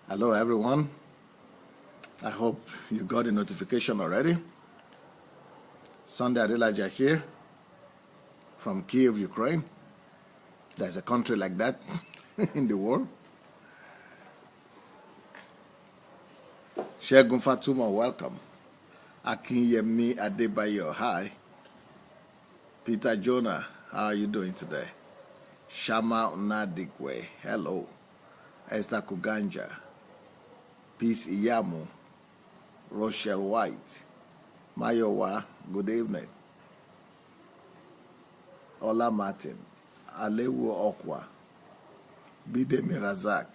Hello everyone. I hope you got the notification already. Sunday Adelaja here from Kiev, Ukraine. There's a country like that in the world. Shegun Fatuma, welcome. Akinyemi Adebayo, hi. Peter Jonah, how are you doing today? Shama Nadikwe, hello. Esther Kuganja, Peace Iyamu, Rochelle White, Mayowa, good evening. Ola Martin, Alewu Okwa, Bidemi Razak,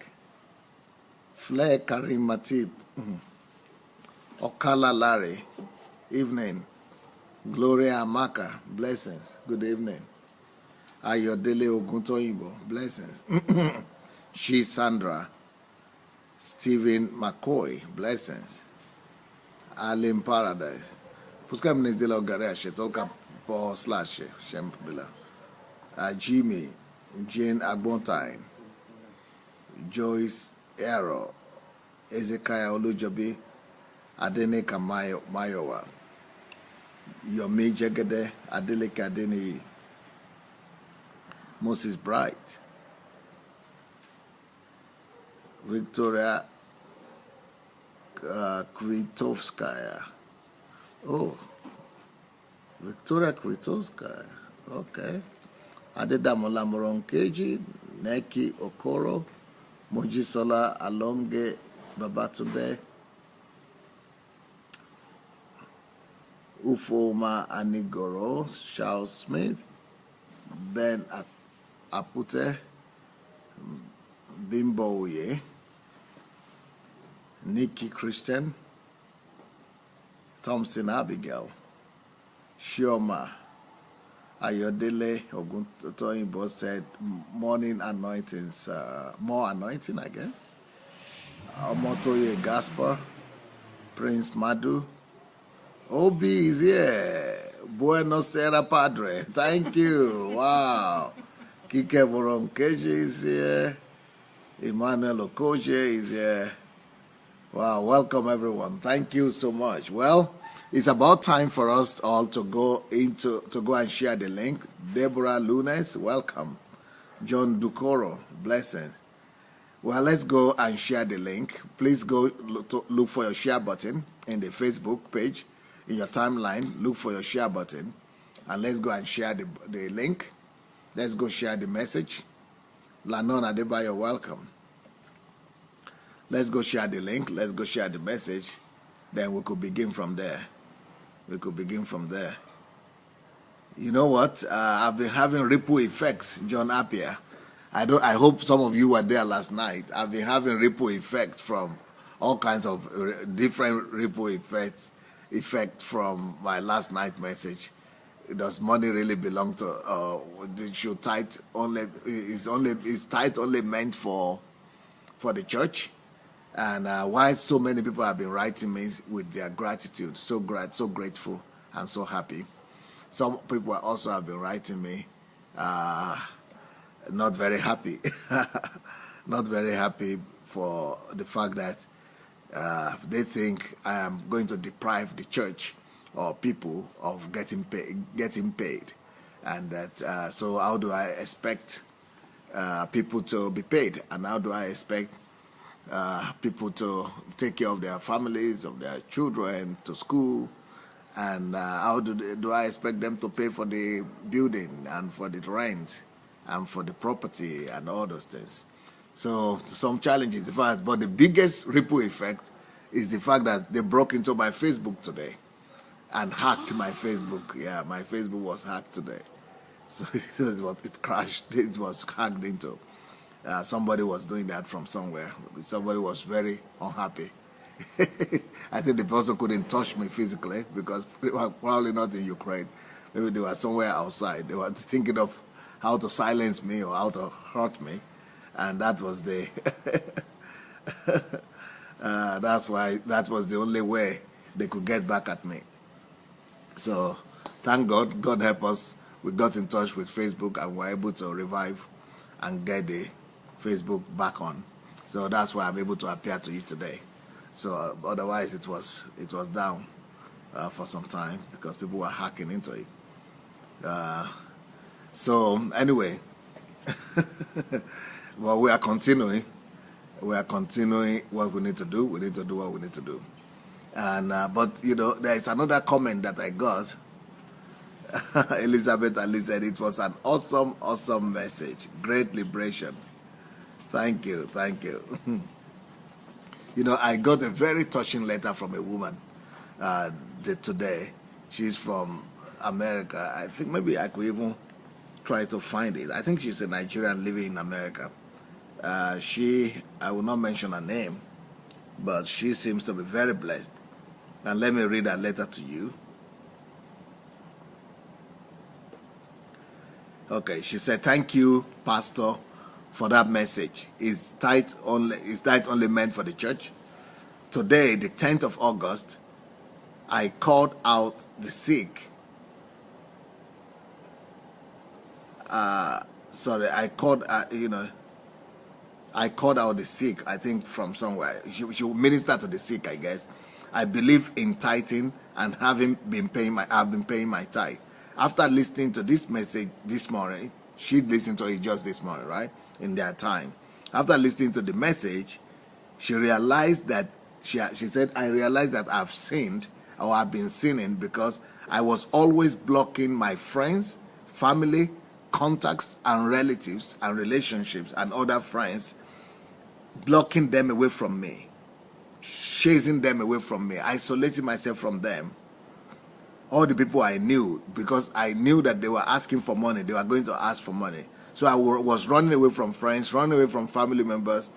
Flair Karim Matip, Okala Larry, evening. Gloria Amaka, blessings, good evening. Ayodele Oguntoyinbo, blessings. She Sandra, Stephen McCoy, blessings. Alim Paradise. Puska mnizila ugarea shetolka po slash shempila. Jimmy, Jane Agbontine, Joyce Ero, Ezekiah Olujobi, Adeneka Mayowa, Yomi Jegede, Adeleke Adeniyi, Moses Bright, Victoria Kwitovskaya. Oh, Victoria Kwitovskaya. Okay. Adedamola Moronkeji, Neki Okoro, Mojisola Alonge Babatunde, Ufoma Anigoro, Charles Smith, Ben Apute, Bimbo Uye, Nikki Christian, Thompson Abigail, Shioma, Ayodele Oguntoyinbo said morning anointings, more anointing, I guess. Omotoye Gaspar, Prince Madu, Obi is here. Buenos Aires, Padre. Thank you. Wow. Kike Boronkeji is here. Emmanuel Okoje is here. Wow, welcome everyone. Thank you so much. Well, it's about time for us all to go and share the link. Deborah Lunes, welcome. John Dukoro, blessings. Well, let's go and share the link. Please go look for your share button in the Facebook page. In your timeline, look for your share button. And let's go and share the link. Let's go share the message. Lanon Adebayo, welcome. Let's go share the link. Let's go share the message. Then we could begin from there. You know what? I've been having ripple effects, John Appiah. I hope some of you were there last night. I've been having ripple effects from all kinds of different ripple effect from my last night message. Does money really belong to? Should tithe only? Is tithe only meant for the church? And why so many people have been writing me with their gratitude, so grateful and so happy. Some people also have been writing me not very happy, not very happy for the fact that they think I am going to deprive the church or people of getting paid, and that so how do I expect people to be paid, and how do I expect people to take care of their families, of their children, to school, and how do I expect them to pay for the building and for the rent and for the property and all those things. So some challenges, in fact, but the biggest ripple effect is the fact that they broke into my Facebook today and hacked my Facebook. Yeah, my Facebook was hacked today. So it crashed. It was hacked into. Somebody was doing that from somewhere. Somebody was very unhappy. I think the person couldn't touch me physically because they were probably not in Ukraine. Maybe they were somewhere outside. They were thinking of how to silence me or how to hurt me. And that was the that was the only way they could get back at me. So thank God, God help us. We got in touch with Facebook and were able to revive and get the Facebook back on. So that's why I'm able to appear to you today. So otherwise it was down for some time because people were hacking into it. So anyway, well, we are continuing. We are continuing what we need to do. We need to do what we need to do. And but there is another comment that I got. Elizabeth Ali said it was an awesome message. Great liberation. Thank you. I got a very touching letter from a woman today. She's from America. I think maybe I could even try to find it. I think she's a Nigerian living in America. I will not mention her name, but she seems to be very blessed. And let me read that letter to you. Okay, she said, "Thank you, Pastor, for that message. Is tithe only meant for the church? Today, the 10th of August, I called out the sick. I called out the sick, I think from somewhere. She will minister to the sick, I guess. I believe in tithing and I've been paying my tithe. After listening to this message this morning, she listened to it just this morning, right? In their time. After listening to the message, she realized that, she said, I realized that I've sinned or I've been sinning because I was always blocking my friends, family, contacts and relatives and relationships and other friends, blocking them away from me, chasing them away from me, isolating myself from them. All the people I knew, because I knew that they were asking for money, they were going to ask for money. So I was running away from friends, running away from family members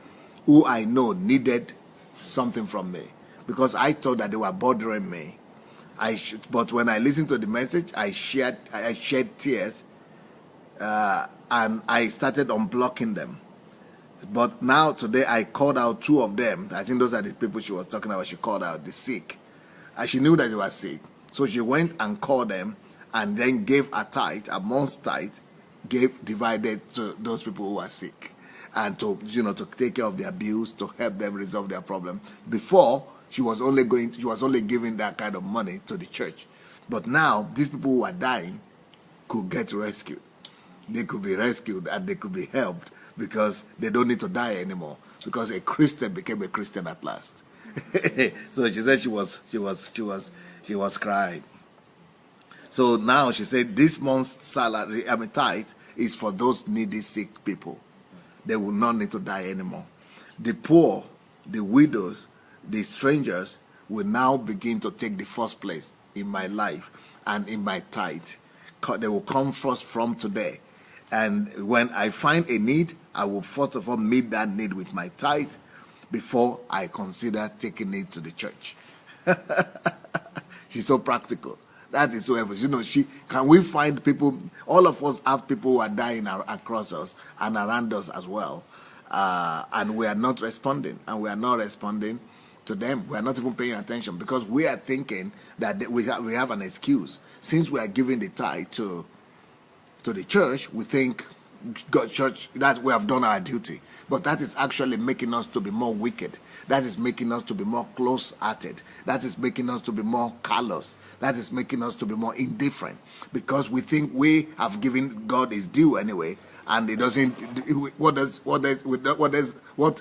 who I know needed something from me because I thought that they were bothering me. But when I listened to the message, I shed tears and I started unblocking them. But now today I called out two of them. I think those are the people she was talking about. She called out the sick. And she knew that they were sick. So she went and called them and then gave a tithe, a month's tithe, divided to those people who are sick and to take care of their bills, to help them resolve their problem. Before, she was only giving that kind of money to the church. But now, these people who are dying could get rescued. They could be rescued and they could be helped because they don't need to die anymore because a Christian became a Christian at last. So she said she was crying. So now she said this month's salary, tithe, is for those needy, sick people. They will not need to die anymore. The poor, the widows, the strangers will now begin to take the first place in my life and in my tithe. They will come first from today. And when I find a need, I will first of all meet that need with my tithe before I consider taking it to the church. She's so practical. That is so efficient. Can we find people? All of us have people who are dying across us and around us as well, and we are not responding. And we are not responding to them. We are not even paying attention because we are thinking that we have an excuse. Since we are giving the tithe to the church, we think God, church, that we have done our duty. But that is actually making us to be more wicked. That is making us to be more close-hearted. That is making us to be more callous. That is making us to be more indifferent. Because we think we have given God his due anyway, and it doesn't. What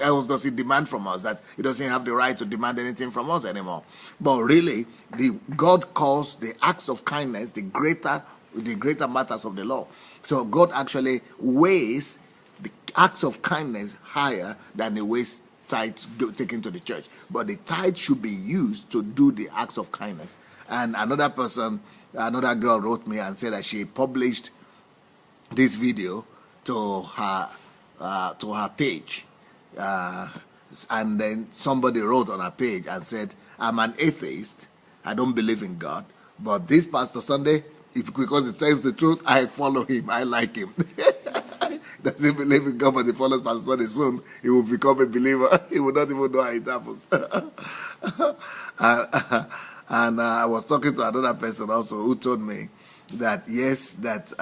else does he demand from us? That he doesn't have the right to demand anything from us anymore. But really, God calls the acts of kindness the greater matters of the law. So God actually weighs the acts of kindness higher than the weighs tithes taken to the church. But the tithe should be used to do the acts of kindness. And another girl wrote me and said that she published this video to her page. And then somebody wrote on her page and said, I'm an atheist. I don't believe in God. But this Pastor Sunday, because he tells the truth, I follow him. I like him. Doesn't believe in God, but he follows Pastor Sunday. Soon he will become a believer. He will not even know how it happens. And I was talking to another person also who told me that yes, that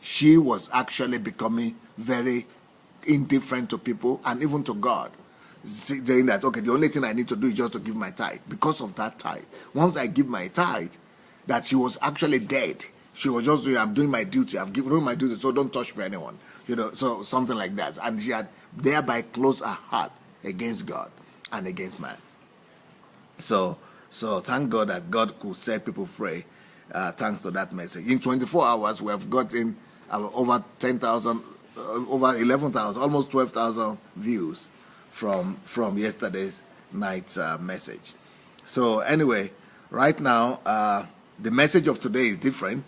she was actually becoming very indifferent to people and even to God, saying that, okay, the only thing I need to do is just to give my tithe. Because of that tithe, once I give my tithe, that she was actually dead. She was just doing, I'm doing my duty. I've given my duty, so don't touch me, anyone. So something like that. And she had thereby closed her heart against God and against man. So thank God that God could set people free, thanks to that message. In 24 hours, we have gotten over 10,000, over 11,000, almost 12,000 views from yesterday's night's message. So anyway, right now, the message of today is different.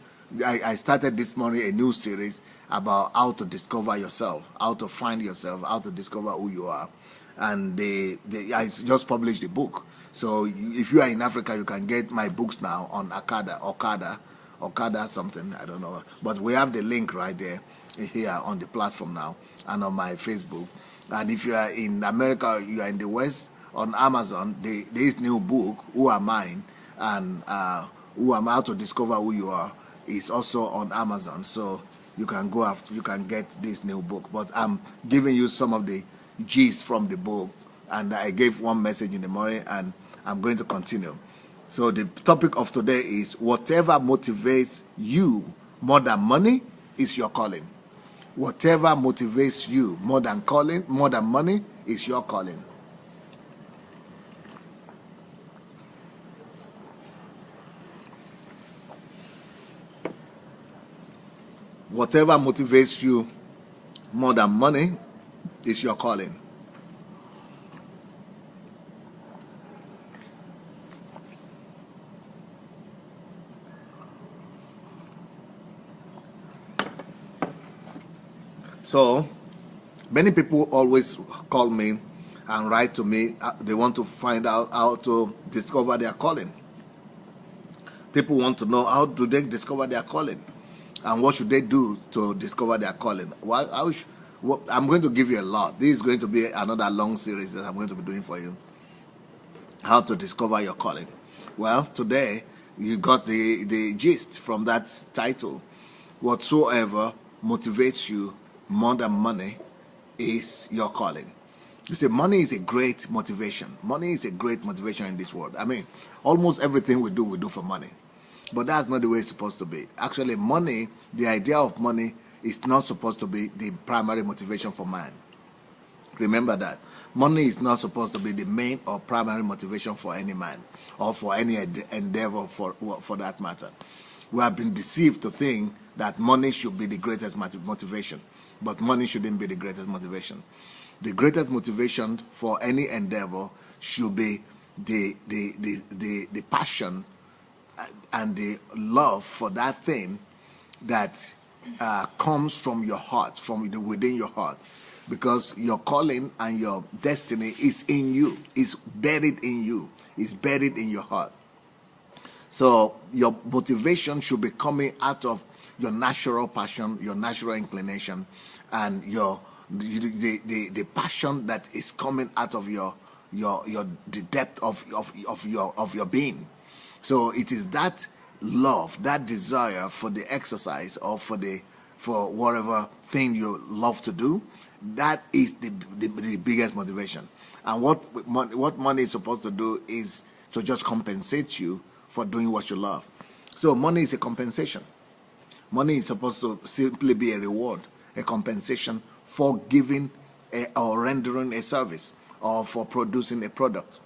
I started this morning a new series about how to discover yourself, how to find yourself, how to discover who you are. And I just published the book. So if you are in Africa, you can get my books now on Okada something, I don't know. But we have the link right there here on the platform now and on my Facebook. And if you are in America, you are in the West, on Amazon, this new book, Who Am I? And Who Am I? How to Discover Who You Are is also on Amazon. So you can go after, you can get this new book. But I'm giving you some of the gist from the book. And I gave one message in the morning, and I'm going to continue. So the topic of today is whatever motivates you more than money is your calling. Whatever motivates you more than money is your calling. Whatever motivates you more than money is your calling. So many people always call me and write to me. They want to find out how to discover their calling. People want to know, how do they discover their calling? And what should they do to discover their calling? I'm going to give you a lot. This is going to be another long series that I'm going to be doing for you. How to discover your calling. Well, today you got the gist from that title. Whatsoever motivates you more than money is your calling. You see, money is a great motivation. Money is a great motivation in this world. I mean, almost everything we do for money. But that's not the way it's supposed to be. Actually, money, the idea of money is not supposed to be the primary motivation for man. Remember that. Money is not supposed to be the main or primary motivation for any man or for any endeavor for that matter. We have been deceived to think that money should be the greatest motivation. But money shouldn't be the greatest motivation. The greatest motivation for any endeavor should be the passion and the love for that thing that comes from your heart, from within your heart. Because your calling and your destiny is in you, is buried in you, is buried in your heart. So your motivation should be coming out of your natural passion, your natural inclination, and the passion that is coming out of the depth of your being. So it is that love, that desire for the exercise or for whatever thing you love to do, that is the biggest motivation. And what money is supposed to do is to just compensate you for doing what you love. So money is a compensation. Money is supposed to simply be a reward, a compensation for giving or rendering a service or for producing a product.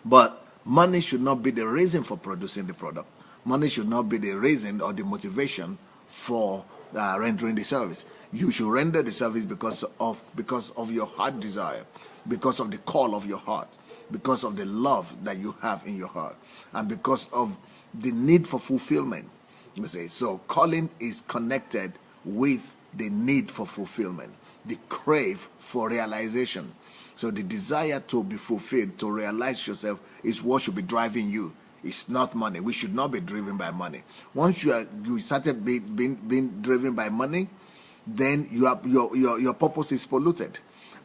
But money should not be the reason for producing the product. Money should not be the reason or the motivation for rendering the service. You should render the service because of your heart desire, because of the call of your heart, because of the love that you have in your heart, and because of the need for fulfillment. You say, so calling is connected with the need for fulfillment, the crave for realization. So the desire to be fulfilled, to realize yourself, is what should be driving you. It's not money. We should not be driven by money. Once you started being driven by money, then your purpose is polluted,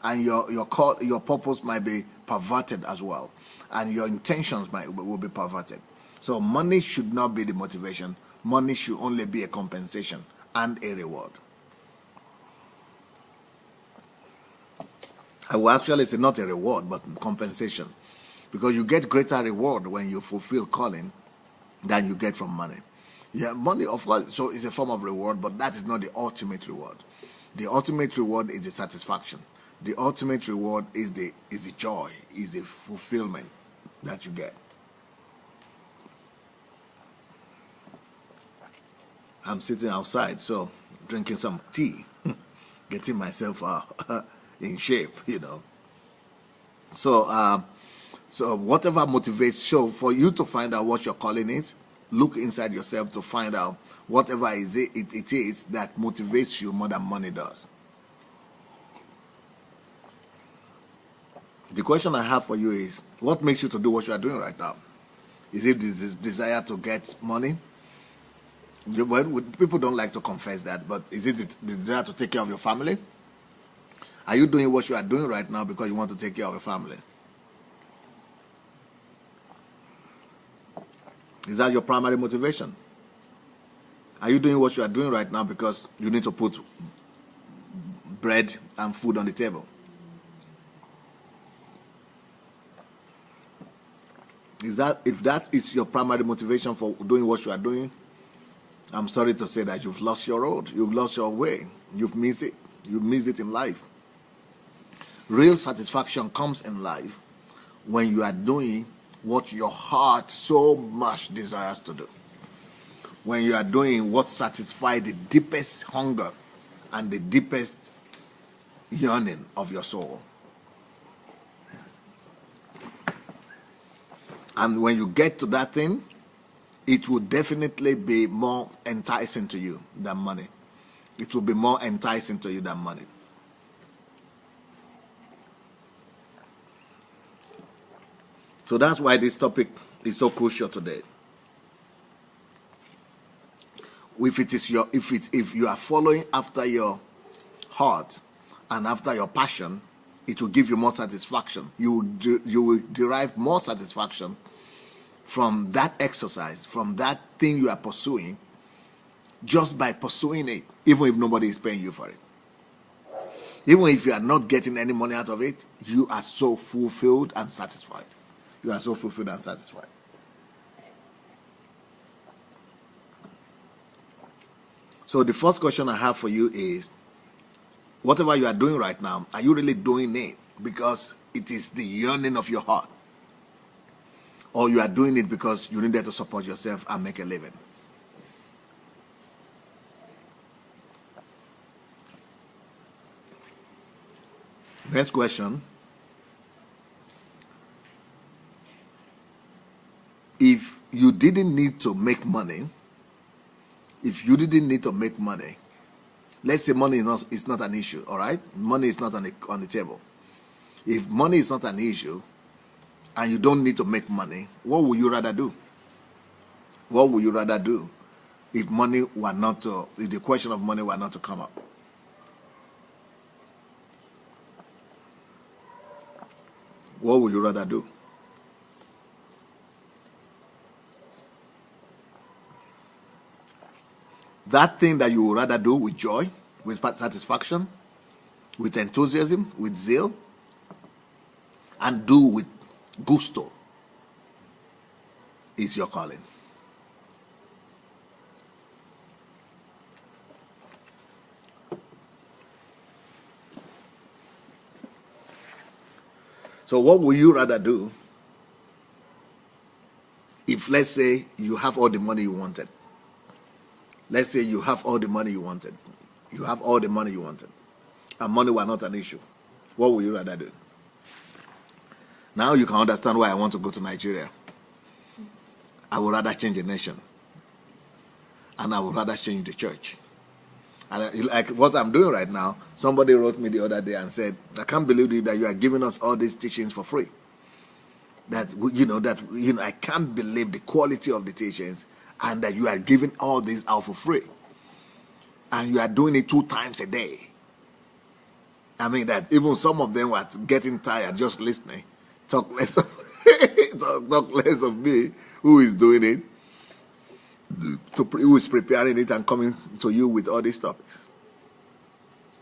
and your purpose might be perverted as well, and your intentions will be perverted. So money should not be the motivation. Money should only be a compensation and a reward. I will actually say not a reward, but compensation. Because you get greater reward when you fulfill calling than you get from money. Yeah, money, of course, so it's a form of reward, but that is not the ultimate reward. The ultimate reward is the satisfaction. The ultimate reward is the joy, is the fulfillment that you get. I'm sitting outside, so drinking some tea, getting myself in shape, you know. So, so whatever motivates, so for you to find out what your calling is, look inside yourself to find out whatever it is that motivates you more than money does. The question I have for you is, what makes you to do what you are doing right now? Is it this desire to get money? Well, people don't like to confess that, but is it the desire to take care of your family? Are you doing what you are doing right now because you want to take care of your family? Is that your primary motivation? Are you doing what you are doing right now because you need to put bread and food on the table? If that is your primary motivation for doing what you are doing, I'm sorry to say that you've lost your road. You've lost your way. You've missed it. You've missed it in life. Real satisfaction comes in life when you are doing what your heart so much desires to do. When you are doing what satisfies the deepest hunger and the deepest yearning of your soul. And when you get to that thing, it will definitely be more enticing to you than money. It will be more enticing to you than money. So that's why this topic is so crucial today. If you are following after your heart and after your passion, it will give you more satisfaction. You will derive more satisfaction from that exercise, from that thing you are pursuing, just by pursuing it, even if nobody is paying you for it. Even if you are not getting any money out of it, you are so fulfilled and satisfied. You are so fulfilled and satisfied. So the first question I have for you is, whatever you are doing right now, are you really doing it because it is the yearning of your heart? Or you are doing it because you needed to support yourself and make a living? Next question. If you didn't need to make money, let's say money is not an issue, all right? Money is not on the table. If money is not an issue and you don't need to make money, what would you rather do? What would you rather do if if the question of money were not to come up? What would you rather do? That thing that you would rather do with joy, with satisfaction, with enthusiasm, with zeal, and do with gusto is your calling. So what would you rather do if, let's say, you have all the money you wanted? Let's say you have all the money you wanted. You have all the money you wanted. And money were not an issue. What would you rather do? Now you can understand why I want to go to Nigeria. I would rather change the nation. And I would rather change the church. And like what I'm doing right now, somebody wrote me the other day and said, I can't believe that you are giving us all these teachings for free. I can't believe the quality of the teachings and that you are giving all this out for free. And you are doing it 2 times a day. I mean that even some of them were getting tired just listening. Talk less of me, who is doing it, who is preparing it and coming to you with all these topics.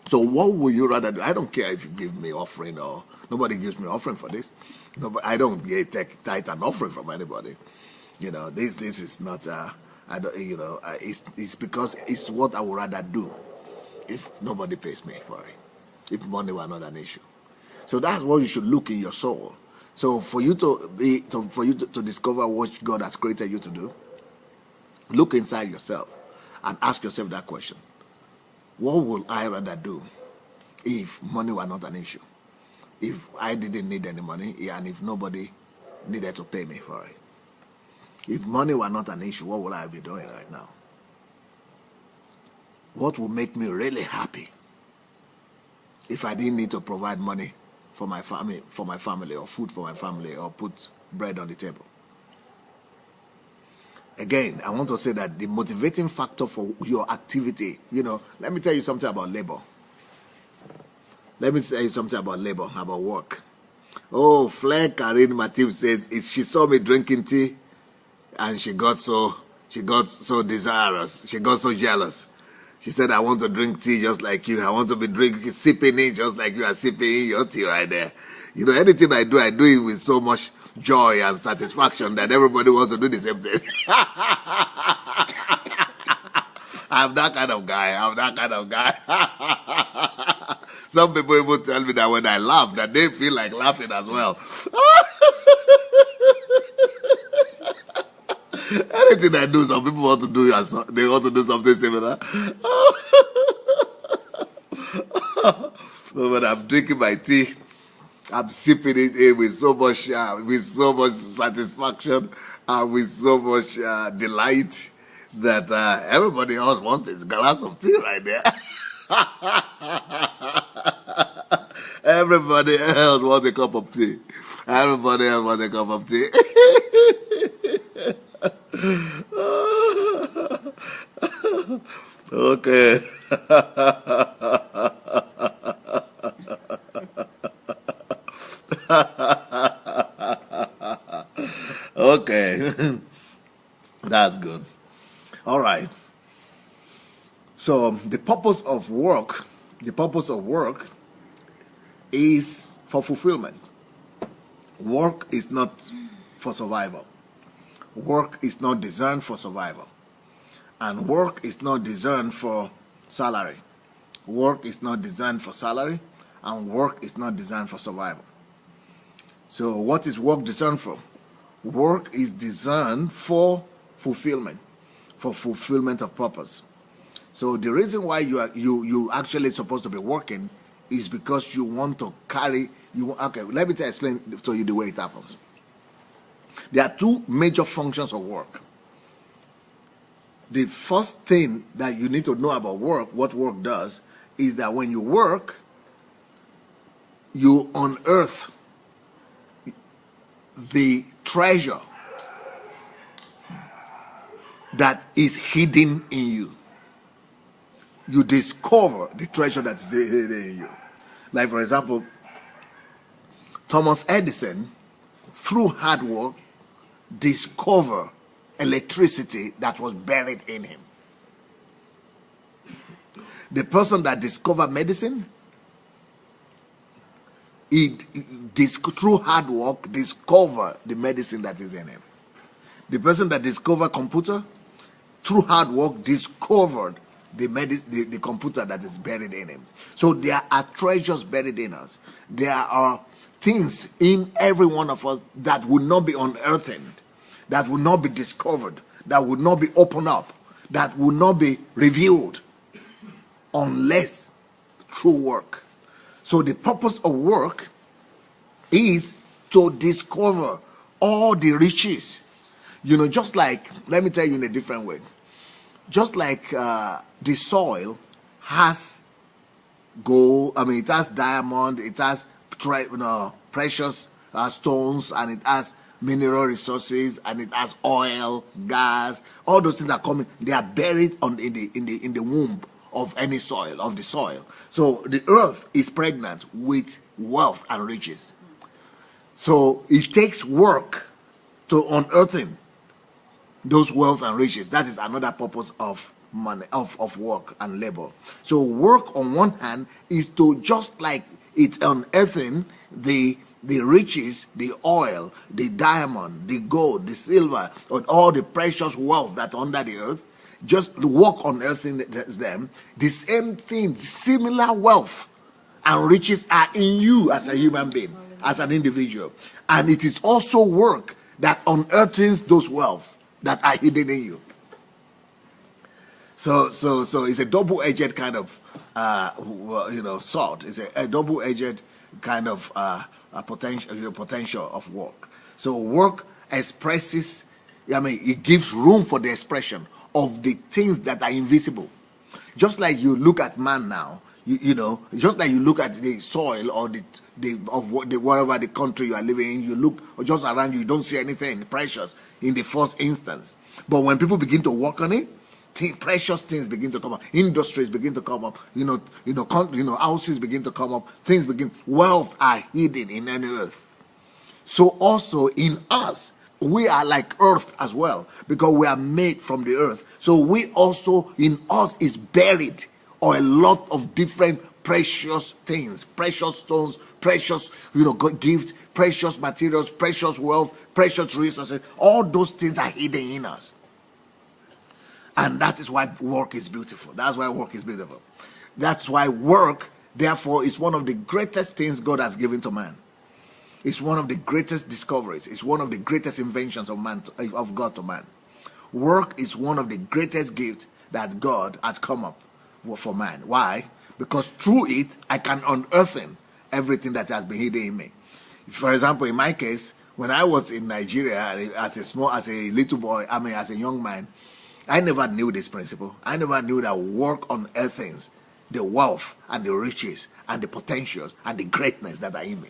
So what would you rather do? I don't care if you give me offering or nobody gives me offering for this. No, but I don't get tithe and offering from anybody. This is not. I don't. It's because it's what I would rather do if nobody pays me for it. If money were not an issue. So that's what you should look in your soul. So for you to discover what God has created you to do, look inside yourself and ask yourself that question. What would I rather do if money were not an issue? If I didn't need any money, and if nobody needed to pay me for it? If money were not an issue, what would I be doing right now? What would make me really happy if I didn't need to provide money for my family, or food for my family, or put bread on the table? Again, I want to say that the motivating factor for your activity, let me tell you something about labor. About work. Oh, Flair Karin Matip says she saw me drinking tea and she got so desirous. She got so jealous. She said, I want to drink tea just like you. I want to be sipping it just like you are sipping your tea right there. Anything I do it with so much joy and satisfaction that everybody wants to do the same thing. I'm that kind of guy. Some people even tell me that when I laugh, that they feel like laughing as well. Anything I do, some people want to do, they want to do something similar. So when I'm drinking my tea, I'm sipping it in with so much satisfaction and with so much delight that everybody else wants this glass of tea right there. Everybody else wants a cup of tea. Okay. Okay. That's good. All right. So the purpose of work is for fulfillment. Work is not for survival. Work is not designed for survival. And work is not designed for salary. Work is not designed for salary, and work is not designed for survival. So what is work designed for? Work is designed for fulfillment of purpose. So the reason why you actually supposed to be working is because you want to carry okay, let me explain to you the way it happens. There are two major functions of work. The first thing that you need to know about work, what work does, is that when you work, you unearth the treasure that is hidden in you. You discover the treasure that is hidden in you. Like, for example, Thomas Edison, through hard work, discovered electricity that was buried in him. The person that discovered medicine, through hard work, discovered the medicine that is in him. The person that discovered computer, through hard work, discovered the computer that is buried in him. So there are treasures buried in us. There are things in every one of us that will not be unearthed, that will not be discovered, that will not be opened up, that will not be revealed unless through work. So the purpose of work is to discover all the riches. Just like, let me tell you in a different way. Just like the soil has gold, it has diamond, it has precious stones, and it has mineral resources, and it has oil, gas, all those things are coming. They are buried in the womb of any soil, of the soil. So the earth is pregnant with wealth and riches. So it takes work to unearthing those wealth and riches. That is another purpose of money, of work and labor. So work on one hand is to, just like it's unearthing the riches, the oil, the diamond, the gold, the silver, or all the precious wealth that under the earth, just work on earthing them. The same thing, similar wealth and riches are in you as a human being, as an individual. And it is also work that unearths those wealth that are hidden in you. So it's a double-edged kind of sword. It's a double-edged kind of potential of work. So work expresses, it gives room for the expression of the things that are invisible. Just like you look at man now, just like you look at the soil or whatever the country you are living in, you look just around you don't see anything precious in the first instance. But when people begin to work on it, precious things begin to come up, industries begin to come up, houses begin to come up, wealth are hidden in any earth. So also in us, we are like earth as well, because we are made from the earth. So we also, in us is buried, or a lot of different precious things, precious stones, precious gifts, precious materials, precious wealth, precious resources. All those things are hidden in us. And that is why work is beautiful. That's why work is beautiful. That's why work, therefore, is one of the greatest things God has given to man. It's one of the greatest discoveries. It's one of the greatest inventions of God to man. Work is one of the greatest gifts that God has come up for man. Why? Because through it, I can unearth everything that has been hidden in me. For example, in my case, when I was in Nigeria as a little boy, as a young man, I never knew this principle. I never knew that work unearths things, the wealth and the riches and the potentials and the greatness that are in me.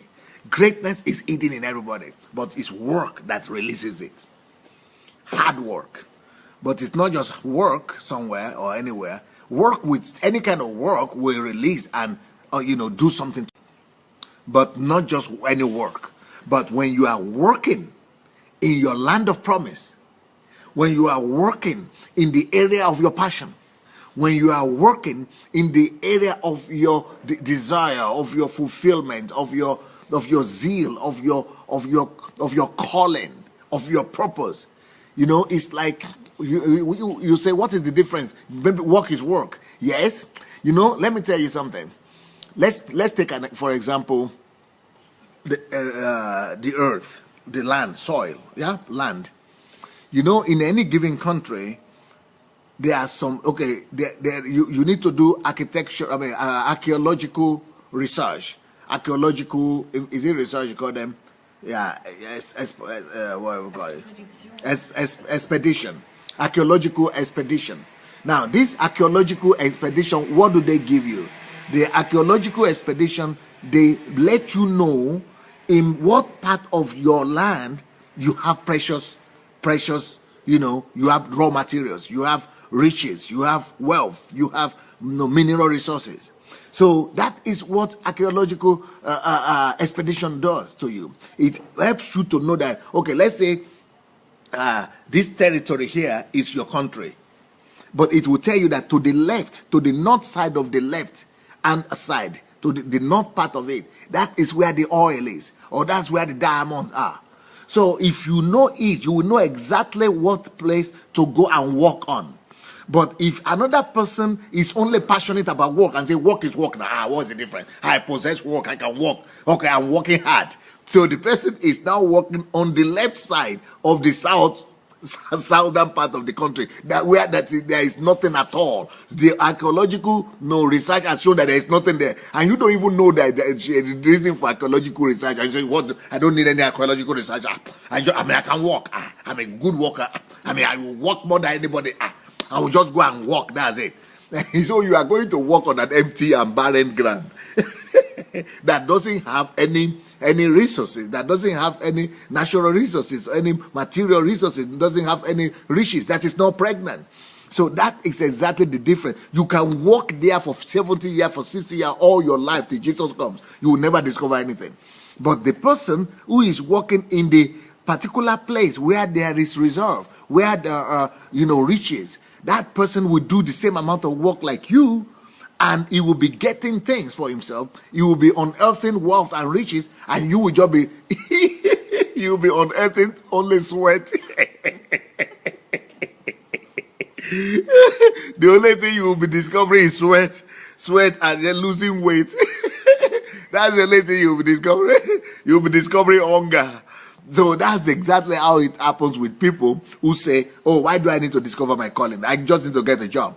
Greatness is hidden in everybody, but it's work that releases it. Hard work. But it's not just work somewhere or anywhere. Work with any kind of work will release and do something. But not just any work. But when you are working in your land of promise, when you are working in the area of your passion, when you are working in the area of your desire, of your fulfillment, of your zeal, of your calling, of your purpose, it's like you say, what is the difference? Maybe work is work. Yes, let me tell you something. Let's take for example the earth, the land, soil, land. In any given country, there are some, you need to do archaeological research. Archaeological, is it research you call them? Yeah, what do we call it? Expedition. Archaeological expedition. Now, this archaeological expedition, what do they give you? The archaeological expedition, they let you know in what part of your land you have precious, you have raw materials, you have riches, you have wealth, you have mineral resources. So that is what archaeological expedition does to you. It helps you to know that, let's say this territory here is your country. But it will tell you that to the left, to the north side of the left hand side, to the north part of it, that is where the oil is, or that's where the diamonds are. So if you know it, you will know exactly what place to go and work on. But if another person is only passionate about work and say work is work, now what's the difference? I possess work, I can work. Okay, I'm working hard. So the person is now working on the left side of the southern part of the country, where there is nothing at all. The archaeological research has shown that there is nothing there, and you don't even know that the reason for archaeological research. And you say, "What? I don't need any archaeological research. I can walk. I'm a good walker. I will walk more than anybody. I will just go and walk. That's it." So you are going to walk on an empty and barren ground that doesn't have any resources, that doesn't have any natural resources, any material resources, doesn't have any riches, that is not pregnant. So that is exactly the difference. You can walk there for 70 years, for 60 years, all your life till Jesus comes. You will never discover anything. But the person who is walking in the particular place where there is reserve, where there are, riches. That person will do the same amount of work like you, and he will be getting things for himself. He will be unearthing wealth and riches, and you will just be, you will be unearthing only sweat. The only thing you will be discovering is sweat, and then losing weight. That's the only thing you will be discovering. You will be discovering hunger. So that's exactly how it happens with people who say, oh, why do I need to discover my calling? I just need to get a job.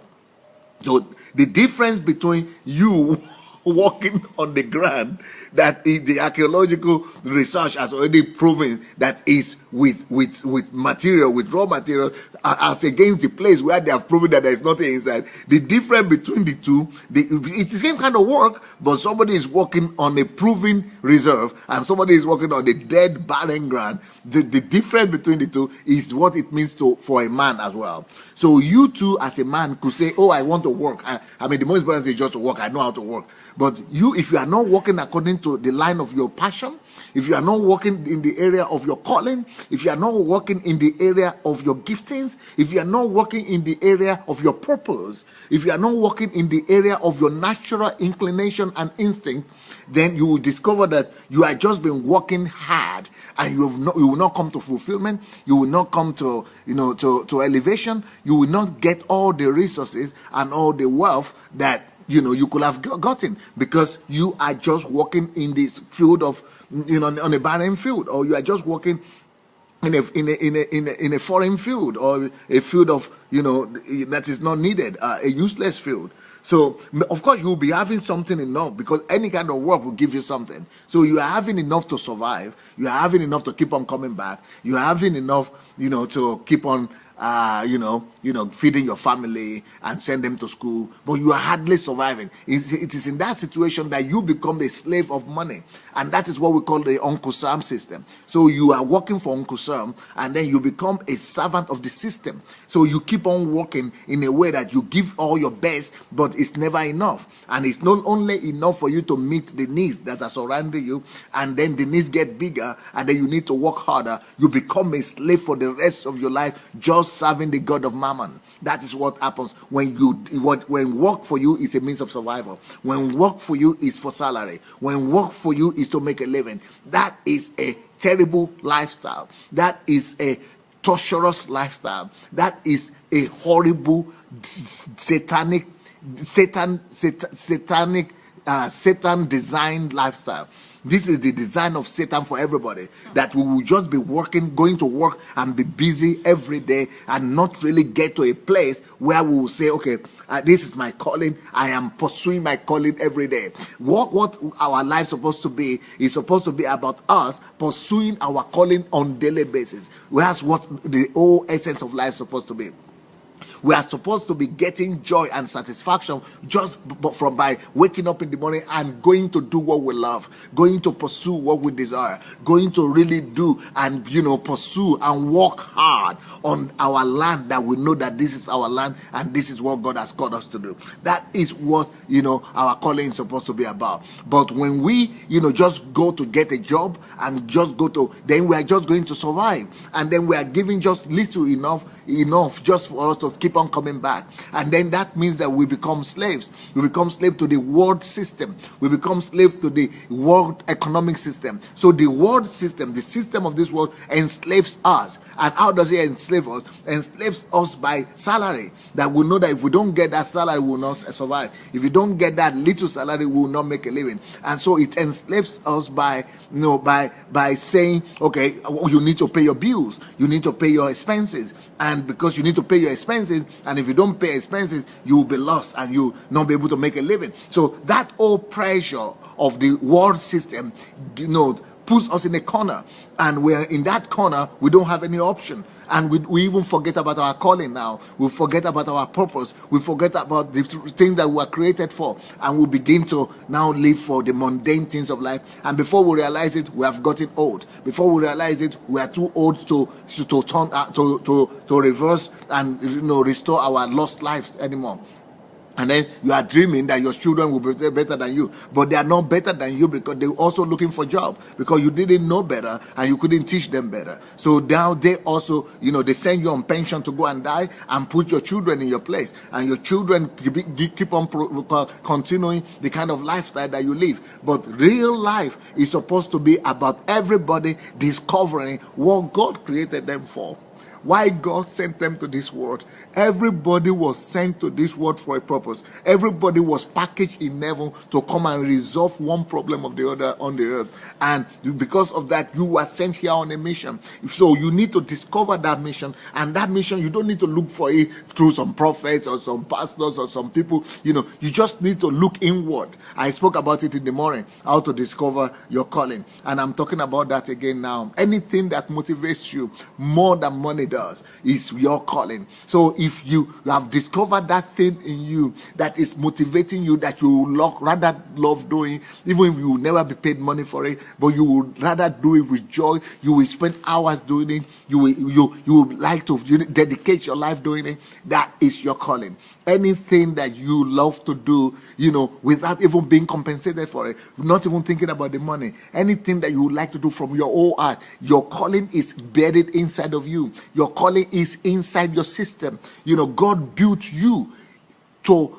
So the difference between you walking on the ground, that is, the archaeological research has already proven that is with material, with raw material, as against the place where they have proven that there is nothing inside. The difference between the two, it's the same kind of work, but somebody is working on a proven reserve and somebody is working on the dead, barren ground. The difference between the two is what it means for a man as well. So you too, as a man, could say, oh, I want to work. I mean, the most important thing is just to work. I know how to work. But you, if you are not working according to the line of your passion, if you are not working in the area of your calling, if you are not working in the area of your giftings, if you are not working in the area of your purpose, if you are not working in the area of your natural inclination and instinct, then you will discover that you have just been working hard, and you will not come to fulfillment. You will not come to to elevation. You will not get all the resources and all the wealth that you could have gotten, because you are just working in this field of on a barren field, or you are just working in a foreign field, or a field of that is not needed, a useless field. So of course you will be having something enough, because any kind of work will give you something. So you are having enough to survive. You are having enough to keep on coming back. You are having enough to keep on feeding your family and send them to school, but you are hardly surviving. It is in that situation that you become a slave of money, and that is what we call the Uncle Sam system. So you are working for Uncle Sam, and then you become a servant of the system. So you keep on working in a way that you give all your best, but it's never enough. And it's not only enough for you to meet the needs that are surrounding you, and then the needs get bigger, and then you need to work harder. You become a slave for the rest of your life, just serving the god of mammon. That is what happens when work for you is a means of survival. When work for you is for salary. When work for you is to make a living. That is a terrible lifestyle. That is a torturous lifestyle. That is a horrible Satan designed lifestyle. This is the design of Satan for everybody, that we will just be working, going to work and be busy every day, and not really get to a place where we will say, okay, this is my calling. I am pursuing my calling every day. What our life is supposed to be is supposed to be about us pursuing our calling on daily basis. That's what the whole essence of life is supposed to be. We are supposed to be getting joy and satisfaction just from by waking up in the morning and going to do what we love, going to pursue what we desire, going to really do and pursue and work hard on our land, that we know that this is our land and this is what God has called us to do. That is what our calling is supposed to be about. But when we just go to get a job and just then we are just going to survive, and then we are giving just little enough just for us to keep on coming back, and then that means that we become slaves. We become slave to the world system. We become slave to the world economic system. So the world system, the system of this world, enslaves us. And how does it enslave us? Enslaves us by salary. That we know that if we don't get that salary, we will not survive. If you don't get that little salary, we will not make a living. And so it enslaves us by saying, okay, you need to pay your bills, you need to pay your expenses, and because you need to pay your expenses, and if you don't pay expenses, you will be lost and you will not be able to make a living. So that whole pressure of the world system puts us in a corner, and we're in that corner. We don't have any option, and we even forget about our calling now. We forget about our purpose. We forget about the thing that we were created for, and we begin to now live for the mundane things of life. And before we realize it, we have gotten old. Before we realize it, we are too old to turn to reverse and restore our lost lives anymore. And then you are dreaming that your children will be better than you. But they are not better than you because they're also looking for a job. Because you didn't know better and you couldn't teach them better. So now they also, they send you on pension to go and die and put your children in your place. And your children keep on continuing the kind of lifestyle that you live. But real life is supposed to be about everybody discovering what God created them for. Why God sent them to this world. Everybody was sent to this world for a purpose. Everybody was packaged in heaven to come and resolve one problem of the other on the earth. And because of that, you were sent here on a mission. So you need to discover that mission. And that mission, you don't need to look for it through some prophets or some pastors or some people. You just need to look inward. I spoke about it in the morning, how to discover your calling. And I'm talking about that again now. Anything that motivates you more than money does is your calling. So if you have discovered that thing in you that is motivating you, that you rather love doing, even if you will never be paid money for it, but you would rather do it with joy, you will spend hours doing it, you would like to dedicate your life doing it, that is your calling. Anything that you love to do, without even being compensated for it, not even thinking about the money, anything that you would like to do from your whole heart, your calling is buried inside of you. Your calling is inside your system. God built you to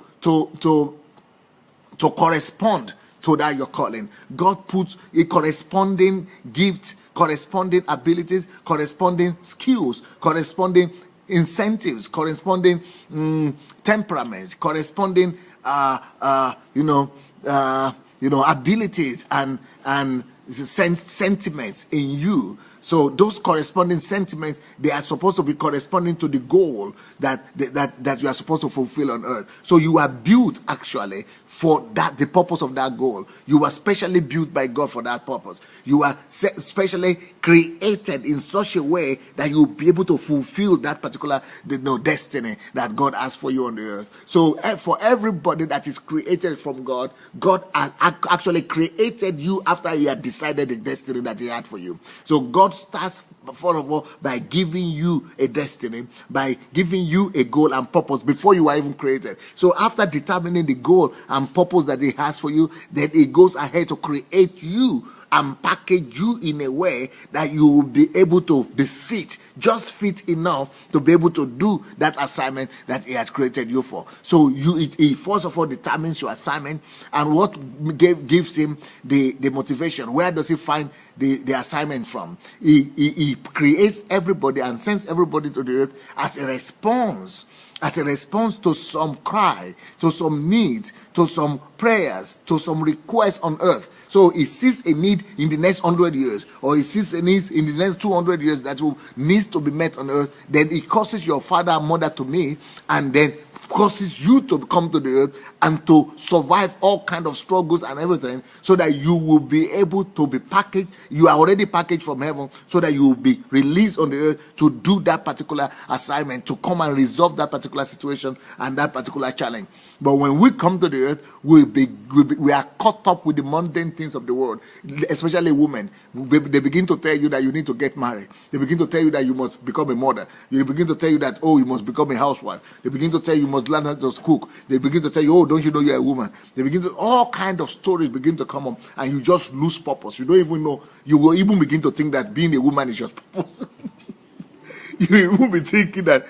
correspond to that your calling. God put a corresponding gift, corresponding abilities, corresponding skills, corresponding incentives, corresponding temperaments, corresponding abilities and sentiments in you. So those corresponding sentiments, they are supposed to be corresponding to the goal that you are supposed to fulfill on earth. So you are built actually for that, the purpose of that goal. You are specially built by God for that purpose. You are specially created in such a way that you will be able to fulfill that particular destiny that God has for you on the earth. So for everybody that is created from God, God has actually created you after He had decided the destiny that He had for you. So God starts, first of all, by giving you a destiny, by giving you a goal and purpose before you are even created. So after determining the goal and purpose that He has for you, then He goes ahead to create you and package you in a way that you will be able to be fit, just fit enough to be able to do that assignment that He has created you for. So He first of all determines your assignment, and what gives Him the motivation. Where does He find the assignment from? He creates everybody and sends everybody to the earth as a response to some cry, to some needs, to some prayers, to some requests on earth. So He sees a need in the next 100 years, or He sees a need in the next 200 years that needs to be met on earth. Then He causes your father and mother to meet, and then causes you to come to the earth and to survive all kind of struggles and everything, so that you will be able to be packaged. You are already packaged from heaven, so that you will be released on the earth to do that particular assignment, to come and resolve that particular situation and that particular challenge. But when we come to the earth, we are caught up with the mundane things of the world, especially women. They begin to tell you that you need to get married. They begin to tell you that you must become a mother. They begin to tell you that, you must become a housewife. They begin to tell you must learn how to cook. They begin to tell you, don't you know you're a woman? They begin to, all kind of stories begin to come up, and you just lose purpose. You don't even know. You will even begin to think that being a woman is your purpose. You will be thinking that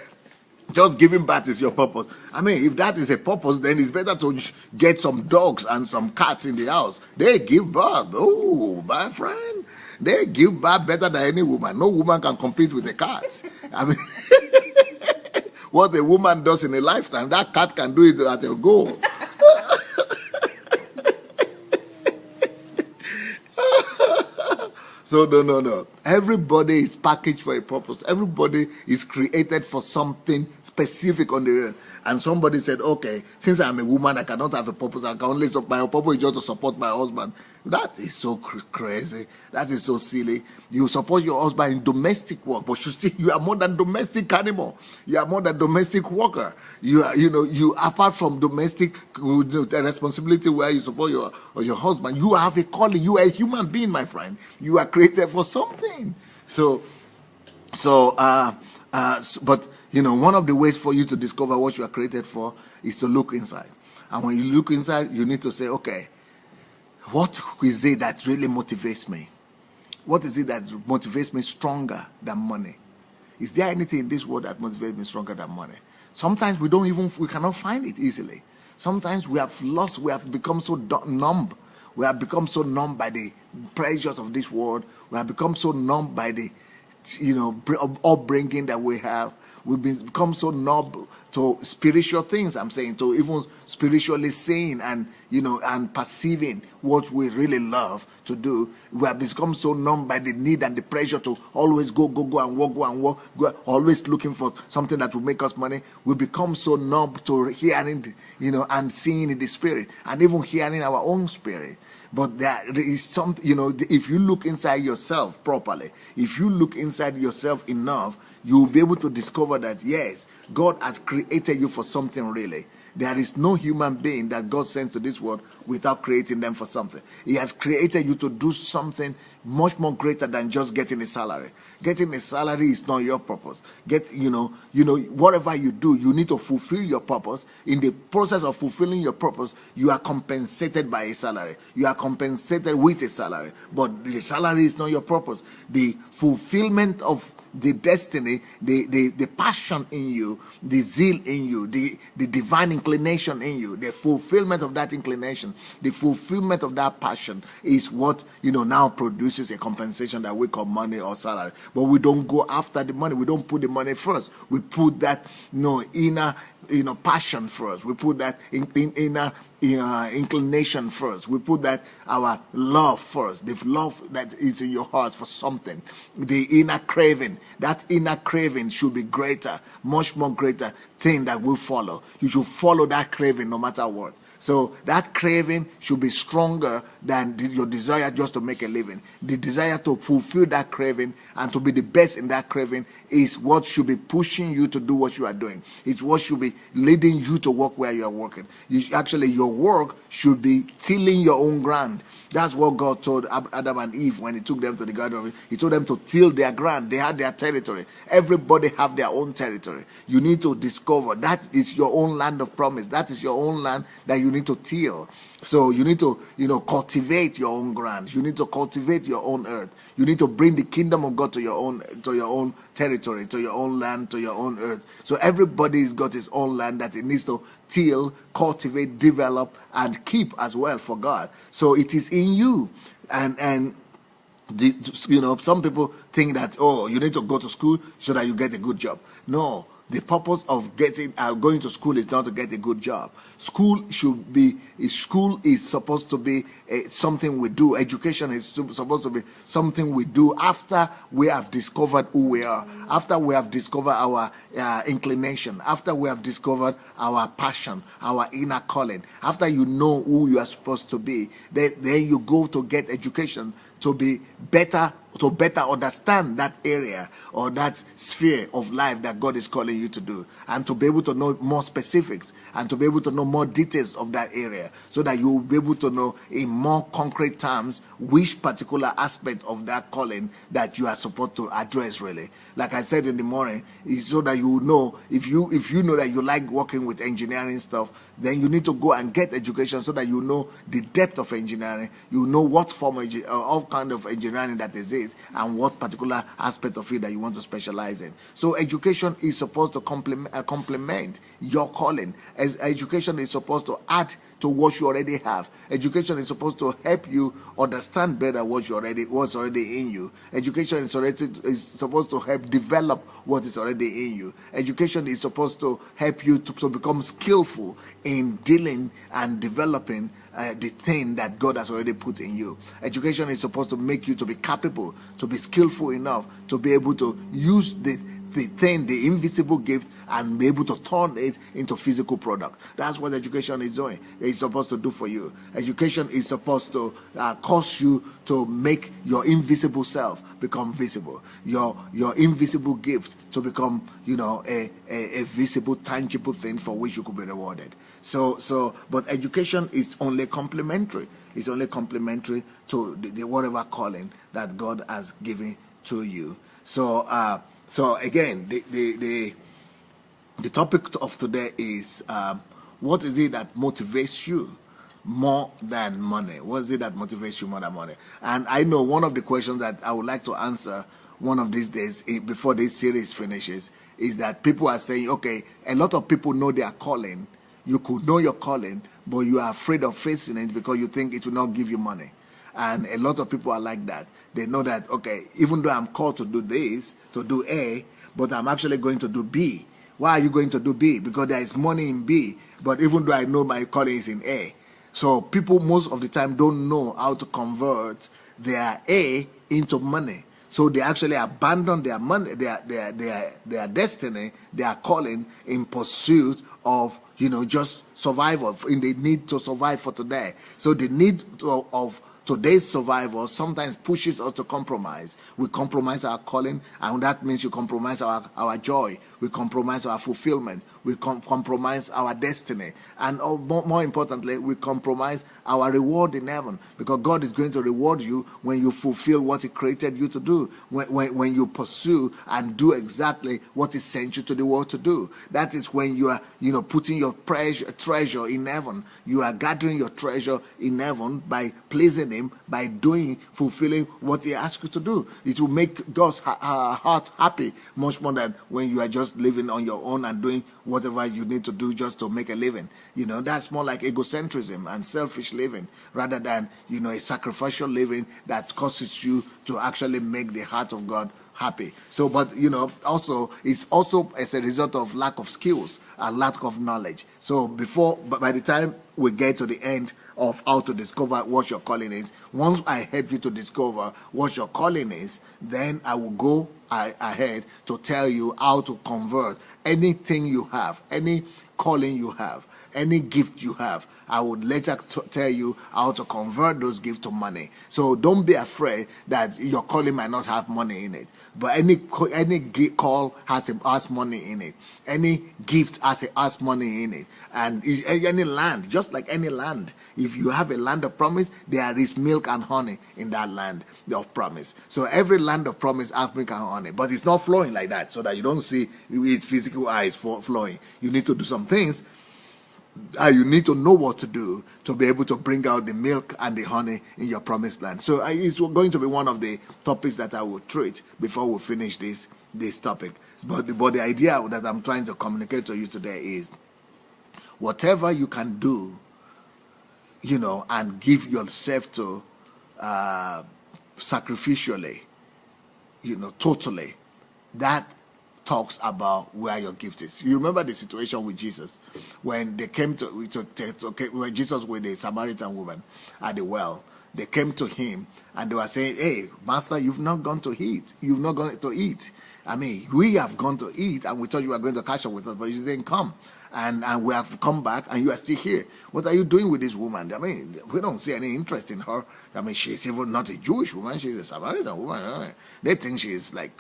just giving birth is your purpose. I mean, if that is a purpose, then it's better to get some dogs and some cats in the house. They give birth. Oh, my friend. They give birth better than any woman. No woman can compete with a cat. I mean, what a woman does in a lifetime, that cat can do it at a go. So no. Everybody is packaged for a purpose. Everybody is created for something specific on the earth. And somebody said, okay, since I'm a woman, I cannot have a purpose. I can only, my purpose is just to support my husband. That is so crazy. That is so silly. You support your husband in domestic work, but you are more than domestic animal. You are more than domestic worker. You apart from domestic responsibility where you support your husband, you have a calling. You are a human being, my friend. You are created for something. But one of the ways for you to discover what you are created for is to look inside. And when you look inside, you need to say, okay, what is it that really motivates me? What is it that motivates me stronger than money? Is there anything in this world that motivates me stronger than money? Sometimes we cannot find it easily. Sometimes we have become so numb. We have become so numb by the pressures of this world. We have become so numb by the, upbringing that we have. We've become so numb to spiritual things, I'm saying, to even spiritually seeing and, and perceiving what we really love to do. We have become so numb by the need and the pressure to always go and work, always looking for something that will make us money. We become so numb to hearing, and seeing in the spirit, and even hearing our own spirit. But there is something, if you look inside yourself properly, if you look inside yourself enough, you will be able to discover that, yes, God has created you for something really. There is no human being that God sends to this world without creating them for something. He has created you to do something much more greater than just getting a salary. Getting a salary is not your purpose. Whatever you do, you need to fulfill your purpose. In the process of fulfilling your purpose, you are compensated by a salary. You are compensated with a salary. But the salary is not your purpose. The fulfillment of the destiny, the passion in you, the zeal in you, the divine inclination in you, the fulfillment of that inclination, the fulfillment of that passion is what now produces a compensation that we call money or salary. But we don't go after the money. We don't put the money first. We put that inner passion first. We put that inner inclination first. We put that our love first. The love that is in your heart for something. The inner craving. That inner craving should be greater, much more greater thing that will follow. You should follow that craving no matter what. So that craving should be stronger than your desire just to make a living. The desire to fulfill that craving and to be the best in that craving is what should be pushing you to do what you are doing. It's what should be leading you to work where you are working. Your work should be tilling your own ground. That's what God told Adam and Eve when he took them to the Garden of Eden. He told them to till their ground. They had their territory. Everybody have their own territory. You need to discover that is your own land of promise. That is your own land that you need to till. So you need to, cultivate your own ground. You need to cultivate your own earth. You need to bring the kingdom of God to your own territory, to your own land, to your own earth. So everybody's got his own land that he needs to till, cultivate, develop, and keep as well for God. So it is in you. And some people think that, you need to go to school so that you get a good job. No. The purpose of going to school is not to get a good job. School is supposed to be something we do. Education is supposed to be something we do after we have discovered who we are, after we have discovered our inclination, after we have discovered our passion, our inner calling, after you know who you are supposed to be. Then you go to get education to be better, to better understand that area or that sphere of life that God is calling you to do, and to be able to know more specifics and to be able to know more details of that area, so that you will be able to know in more concrete terms which particular aspect of that calling that you are supposed to address really. Like I said in the morning, so that you know, if you know that you like working with engineering stuff, then you need to go and get education so that you know the depth of engineering, you know what form of all kind of engineering that exists, and what particular aspect of it that you want to specialize in. So education is supposed to complement your calling. As education is supposed to add to what you already have. Education is supposed to help you understand better what's already in you. Education is supposed to help develop what is already in you. Education is supposed to help you to become skillful in dealing and developing the thing that God has already put in you. Education is supposed to make you to be capable, to be skillful enough to be able to use the thing, the invisible gift, and be able to turn it into physical product. That's what education is doing. It's supposed to do for you. Education is supposed to cause you to make your invisible self become visible. Your invisible gift to become, a visible, tangible thing for which you could be rewarded. But education is only complementary. It's only complementary to the whatever calling that God has given to you. So again, the topic of today is What is it that motivates you more than money? What is it that motivates you more than money? And I know one of the questions that I would like to answer one of these days before this series finishes is that people are saying, okay, a lot of people know their calling. You could know your calling, but you are afraid of facing it because you think it will not give you money. And a lot of people are like that. They know that, okay, even though I'm called to do this, to do A, but I'm actually going to do B. Why are you going to do B? Because there is money in B, but even though I know my calling is in A. So people most of the time don't know how to convert their A into money. So they actually abandon their money, their destiny, their calling in pursuit of, just survival, in the need to survive for today. So the need of today's survival sometimes pushes us to compromise. We compromise our calling, and that means you compromise our joy. We compromise our fulfillment. We compromise our destiny. And more importantly, we compromise our reward in heaven, because God is going to reward you when you fulfill what He created you to do, when you pursue and do exactly what He sent you to the world to do. That is when you are, putting your treasure in heaven. You are gathering your treasure in heaven by pleasing Him, by fulfilling what He asked you to do. It will make God's heart happy much more than when you are just living on your own and doing whatever you need to do just to make a living. That's more like egocentrism and selfish living, rather than, a sacrificial living that causes you to actually make the heart of God happy. So, but, also, it's also as a result of lack of skills and lack of knowledge. So by the time we get to the end of how to discover what your calling is, once I help you to discover what your calling is, then I will go ahead to tell you how to convert anything you have, any calling you have, any gift you have. I would later tell you how to convert those gifts to money. So don't be afraid that your calling might not have money in it. But any call has money in it. Any gift has money in it. And any land, just like any land, if you have a land of promise, there is milk and honey in that land of promise. So every land of promise has milk and honey, but it's not flowing like that, so that you don't see with physical eyes flowing. You need to do some things. You need to know what to do to be able to bring out the milk and the honey in your promised land. So it's going to be one of the topics that I will treat before we finish this topic. But the idea that I'm trying to communicate to you today is, whatever you can do, and give yourself to sacrificially, totally, that talks about where your gift is. You remember the situation with Jesus when they came when Jesus with the Samaritan woman at the well. They came to him and they were saying, "Hey, Master, you've not gone to eat. You've not gone to eat. I mean, we have gone to eat, and we thought you were going to catch up with us, but you didn't come. And we have come back, and you are still here. What are you doing with this woman? I mean, we don't see any interest in her. I mean, she's even not a Jewish woman. She's a Samaritan woman. They think she's like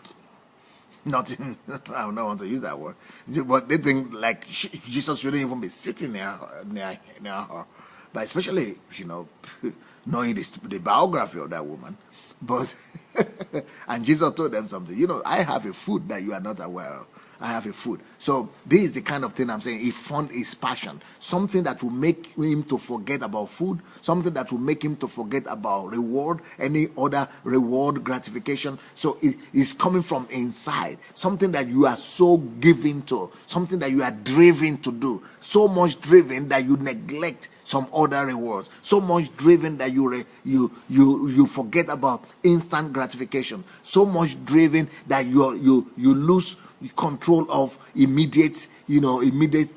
nothing. I don't want to use that word, but they think like Jesus shouldn't even be sitting near her. But especially, knowing the biography of that woman. But and Jesus told them something. I have a food that you are not aware of. I have a food. So this is the kind of thing I'm saying. He found his passion. Something that will make him to forget about food. Something that will make him to forget about reward, any other reward, gratification. So it is coming from inside. Something that you are so given to. Something that you are driven to do. So much driven that you neglect some other rewards. So much driven that you forget about instant gratification. So much driven that you lose control of immediate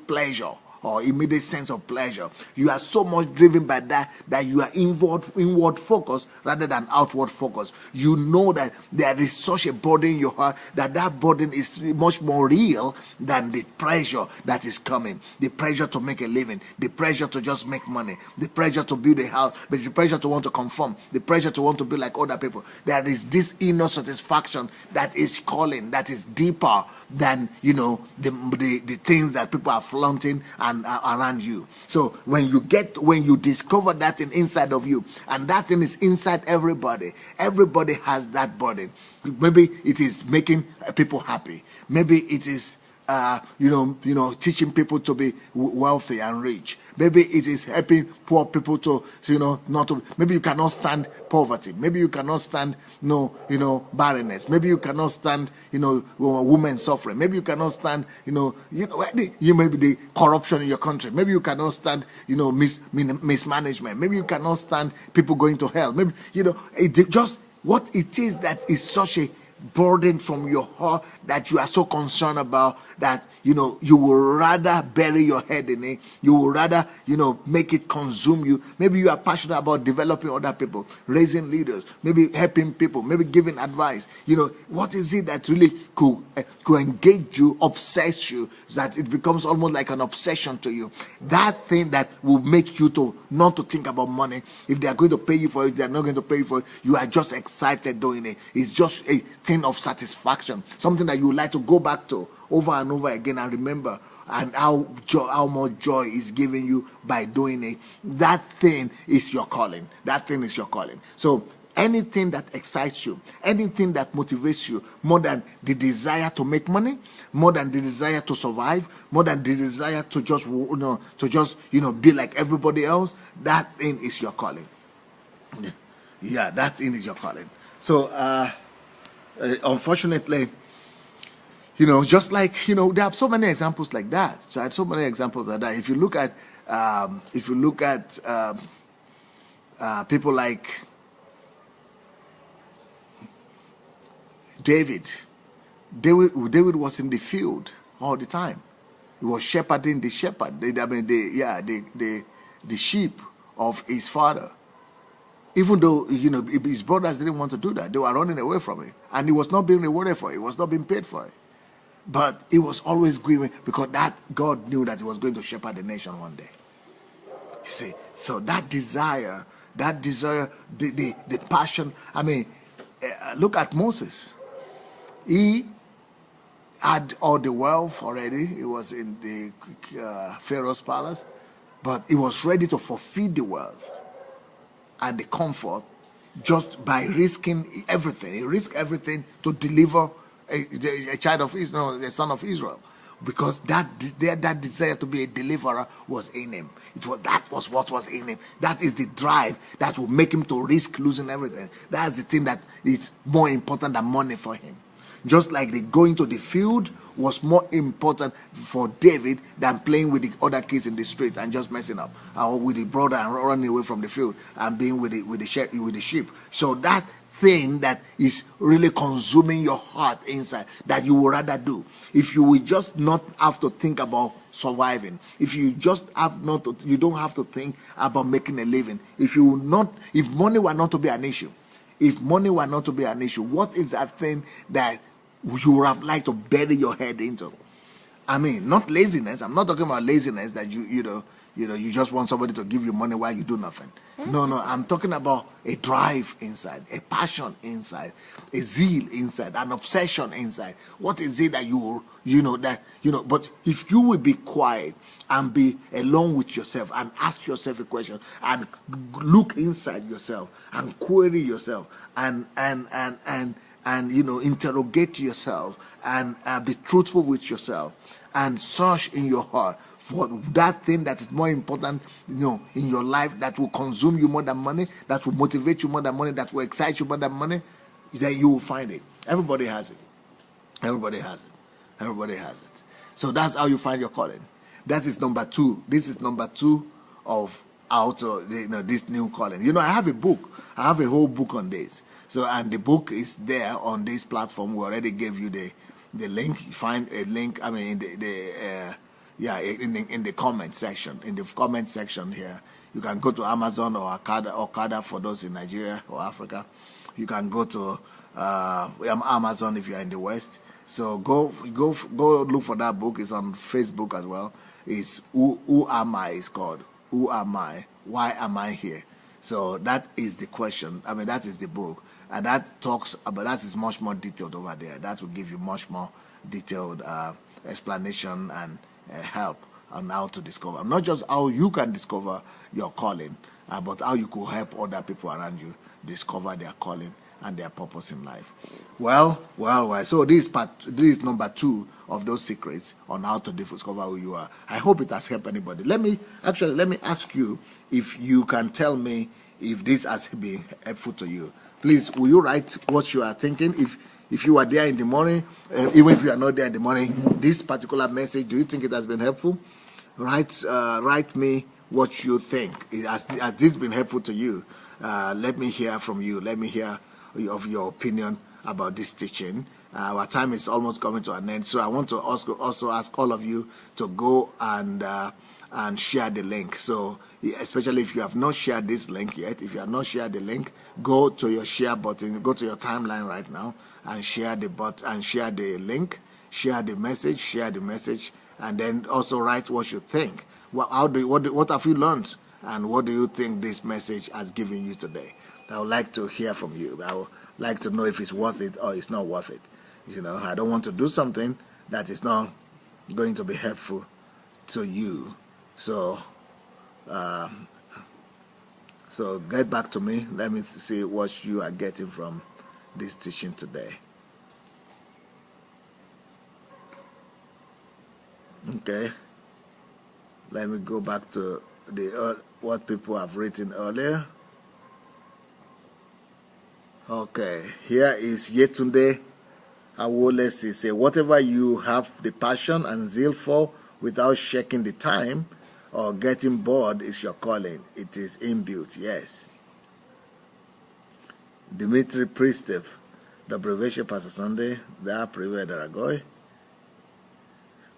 pleasure or immediate sense of pleasure. You are so much driven by that you are inward focus rather than outward focus. You know that there is such a burden in your heart that burden is much more real than the pressure that is coming. The pressure to make a living, the pressure to just make money, the pressure to build a house, but the pressure to want to conform, the pressure to want to be like other people. There is this inner satisfaction that is calling, that is deeper than the things that people are flaunting and around you. So when you discover that thing inside of you, and that thing is inside everybody has that burden. Maybe it is making people happy. Maybe it is teaching people to be wealthy and rich. Maybe it is helping poor people to, not to. Maybe you cannot stand poverty. Maybe you cannot stand, barrenness. Maybe you cannot stand, women suffering. Maybe you cannot stand, maybe the corruption in your country. Maybe you cannot stand, mismanagement. Maybe you cannot stand people going to hell. Maybe, just what it is that is such a burden from your heart that you are so concerned about that you will rather bury your head in it. You will rather make it consume you. Maybe you are passionate about developing other people, raising leaders, maybe helping people, maybe giving advice. What is it that really could engage you, obsess you, that it becomes almost like an obsession to you? That thing that will make you to not to think about money. If they are going to pay you for it, they are not going to pay you for it. You are just excited doing it. It's just a thing of satisfaction, something that you would like to go back to over and over again and remember, and how much joy is giving you by doing it. That thing is your calling. That thing is your calling. So anything that excites you, anything that motivates you more than the desire to make money, more than the desire to survive, more than the desire to just be like everybody else, that thing is your calling. Yeah, that thing is your calling. So unfortunately, just like there are so many examples like that. So I had so many examples like that. If you look at people like David was in the field all the time. He was shepherding the shepherd. The sheep of his father. Even though his brothers didn't want to do that, they were running away from it, and he was not being rewarded for it. He was not being paid for it. But he was always grieving because that God knew that he was going to shepherd the nation one day. You see, so that desire, the passion. I mean, look at Moses. He had all the wealth already. He was in the Pharaoh's palace, but he was ready to forfeit the wealth and the comfort just by risking everything. He risked everything to deliver a child of Israel, the son of Israel, because that desire to be a deliverer was in him. That was what was in him. That is the drive that will make him to risk losing everything. That's the thing that is more important than money for him. Just like the going to the field was more important for David than playing with the other kids in the street and just messing up, or with the brother and running away from the field and being with the sheep. So that thing that is really consuming your heart inside, that you would rather do, if you will just not have to think about surviving, if you just you don't have to think about making a living, if money were not to be an issue, what is that thing that you would have liked to bury your head into? I mean, not laziness. I'm not talking about laziness that you just want somebody to give you money while you do nothing. No, I'm talking about a drive inside, a passion inside, a zeal inside, an obsession inside. What is it that but if you will be quiet and be alone with yourself and ask yourself a question and look inside yourself and query yourself and interrogate yourself and be truthful with yourself and search in your heart for that thing that is more important, in your life, that will consume you more than money, that will motivate you more than money, that will excite you more than money, then you will find it. Everybody has it. Everybody has it. So that's how you find your calling. That is number 2. This is number 2 of this new calling. I have a book. I have a whole book on this. So, and the book is there on this platform. We already gave you the link. You find a link. I mean, in the comment section. In the comment section here, you can go to Amazon or Okada for those in Nigeria or Africa. You can go to Amazon if you are in the West. So go look for that book. It's on Facebook as well. It's Who Am I? It's called Who Am I? Why Am I Here? So that is the question. I mean, that is the book. And that talks about, that is much more detailed over there. That will give you much more detailed explanation and help on how to discover. Not just how you can discover your calling, but how you could help other people around you discover their calling and their purpose in life. Well. So this is number 2 of those secrets on how to discover who you are. I hope it has helped anybody. Let me ask you if you can tell me if this has been helpful to you. Please, will you write what you are thinking? If you are there in the morning, even if you are not there in the morning, this particular message, do you think it has been helpful? Write me what you think. Has this been helpful to you? Let me hear from you. Let me hear of your opinion about this teaching. Our time is almost coming to an end, so I want to also ask all of you to go and share the link. So, especially if you have not shared this link yet, if you have not shared the link, go to your share button, go to your timeline right now, and share the link, share the message, and then also write what you think. What have you learned, and what do you think this message has given you today? I would like to hear from you. I would like to know if it's worth it or it's not worth it. I don't want to do something that is not going to be helpful to you. So get back to me. Let me see what you are getting from this teaching today. Okay. Let me go back to what people have written earlier. Okay, here is Yetunde Awolesi say, whatever you have the passion and zeal for without checking the time or getting bored is your calling. It is inbuilt, yes. Dimitri Pristev, the abbreviation Pastor Sunday, the Privé Daragoy.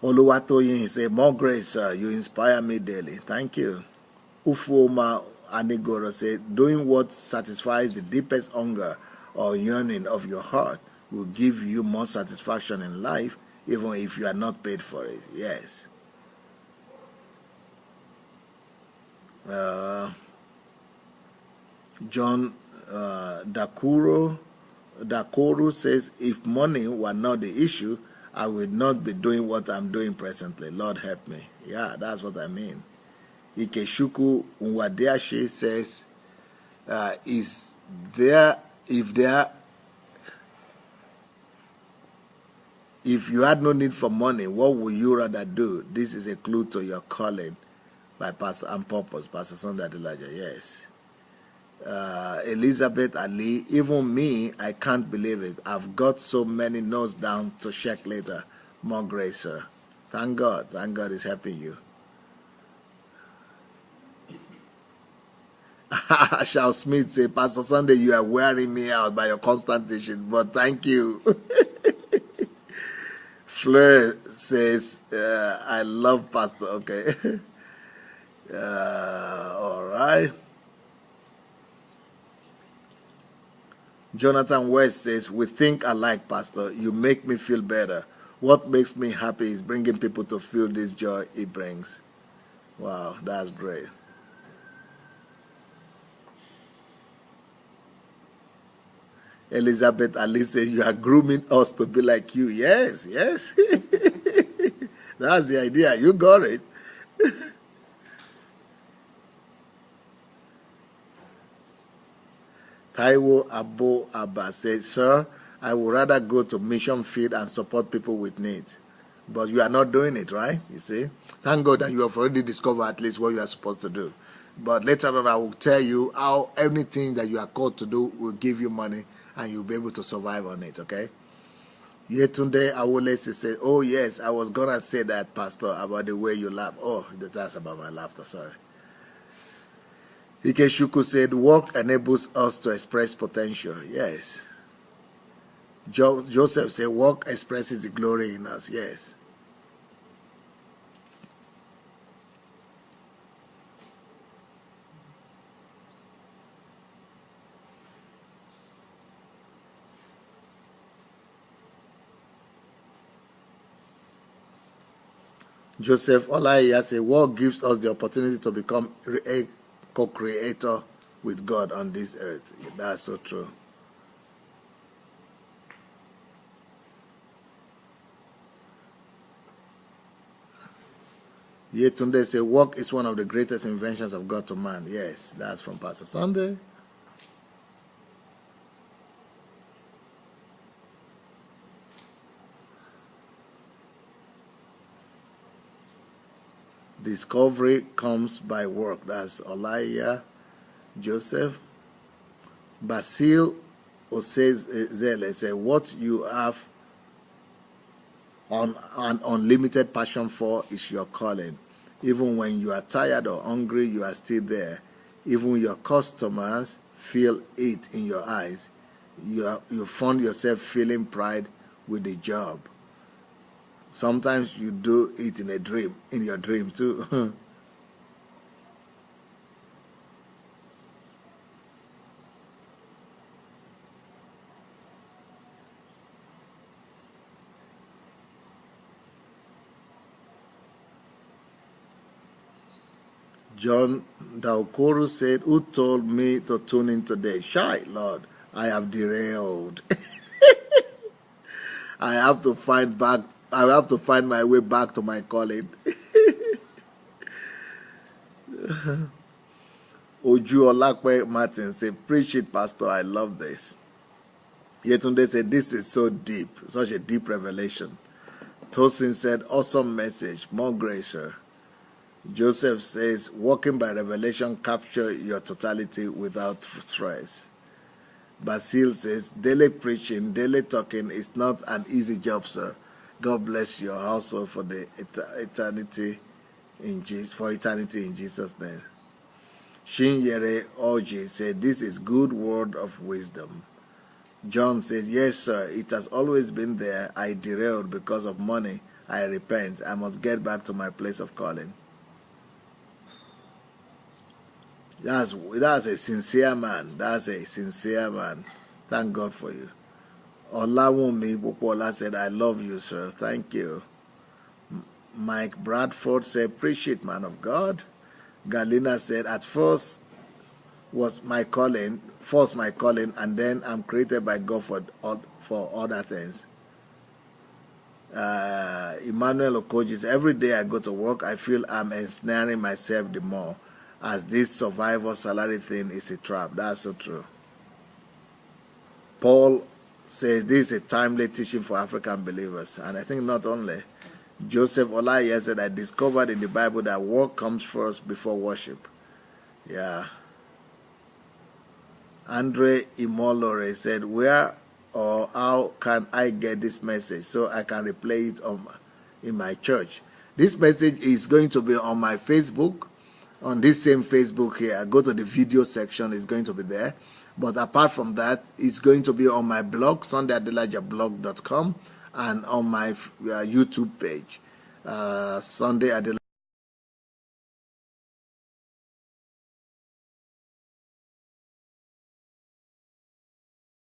Oluwatoyin, he said, more grace, sir. You inspire me daily. Thank you. Ufoma Anigoro said, doing what satisfies the deepest hunger or yearning of your heart will give you more satisfaction in life, even if you are not paid for it. Yes. John Dakoru says, if money were not the issue, I would not be doing what I'm doing presently. Lord help me. Yeah, that's what I mean. Ikeshuku Nwadeashi says, if you had no need for money, what would you rather do? This is a clue to your calling by Pastor and Purpose, Pastor Sunday Adelaja. Yes. Elizabeth Ali, even me, I can't believe it. I've got so many notes down to check later. More grace, sir. Thank God. Thank God is helping you. Charles Smith say, Pastor Sunday, you are wearing me out by your constant teaching, but thank you. Fleur says, I love Pastor. Okay. All right. Jonathan West says, we think alike, Pastor. You make me feel better. What makes me happy is bringing people to feel this joy it brings. Wow, that's great. Elizabeth Ali says, you are grooming us to be like you. Yes, yes. That's the idea. You got it. Taiwo Abo Abba says, sir, I would rather go to mission field and support people with needs. But you are not doing it, right? You see? Thank God that you have already discovered at least what you are supposed to do. But later on, I will tell you how anything that you are called to do will give you money and you'll be able to survive on it, okay? Yetunde Awolesi said, oh, yes, I was going to say that, Pastor, about the way you laugh. Oh, that's about my laughter, sorry. Ikeshuku said, work enables us to express potential. Yes. Joseph said, work expresses the glory in us. Yes. Joseph Olaiya said, work gives us the opportunity to become a co-creator with God on this earth. That's so true. Yetunde said, work is one of the greatest inventions of God to man. Yes, that's from Pastor Sunday. Discovery comes by work. That's Olaya Joseph. Basil Osezele said, what you have an unlimited passion for is your calling. Even when you are tired or hungry, you are still there. Even your customers feel it in your eyes. You find yourself feeling pride with the job. Sometimes you do it in a dream, in your dream too. John Daokoro said, who told me to tune in today? Shy, Lord, I have derailed. I have to find my way back to my calling. Oju Olakwe Martin said, preach it, Pastor, I love this. Yetunde said, this is so deep, such a deep revelation. Tosin said, awesome message, more grace, sir. Joseph says, walking by revelation, capture your totality without stress. Basil says, daily preaching, daily talking is not an easy job, sir. God bless your household for the eternity in Jesus' name. Shinyere Oji said, this is good word of wisdom. John says, yes, sir, it has always been there. I derailed because of money. I repent. I must get back to my place of calling. That's a sincere man. That's a sincere man. Thank God for you. Olawunmi Popola said, I love you, sir. Thank you. Mike Bradford said, preach it, man of God. Galina said, at first was my calling, and then I'm created by God for other things. Emmanuel Okoji said, every day I go to work, I feel I'm ensnaring myself the more, as this survival salary thing is a trap. That's so true. Paul says this is a timely teaching for African believers, and I think not only. Joseph Olaya said, I discovered in the Bible that work comes first before worship. Yeah. Andre Imolore said, where or how can I get this message so I can replay it in my church? This message is going to be on my Facebook, on this same Facebook here. Go to the video section, it's going to be there. But apart from that, it's going to be on my blog, SundayAdelajablog.com, and on my YouTube page, Sunday Adelaja.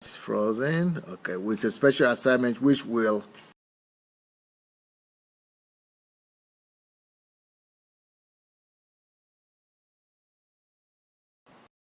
Frozen. Okay, with a special assignment which will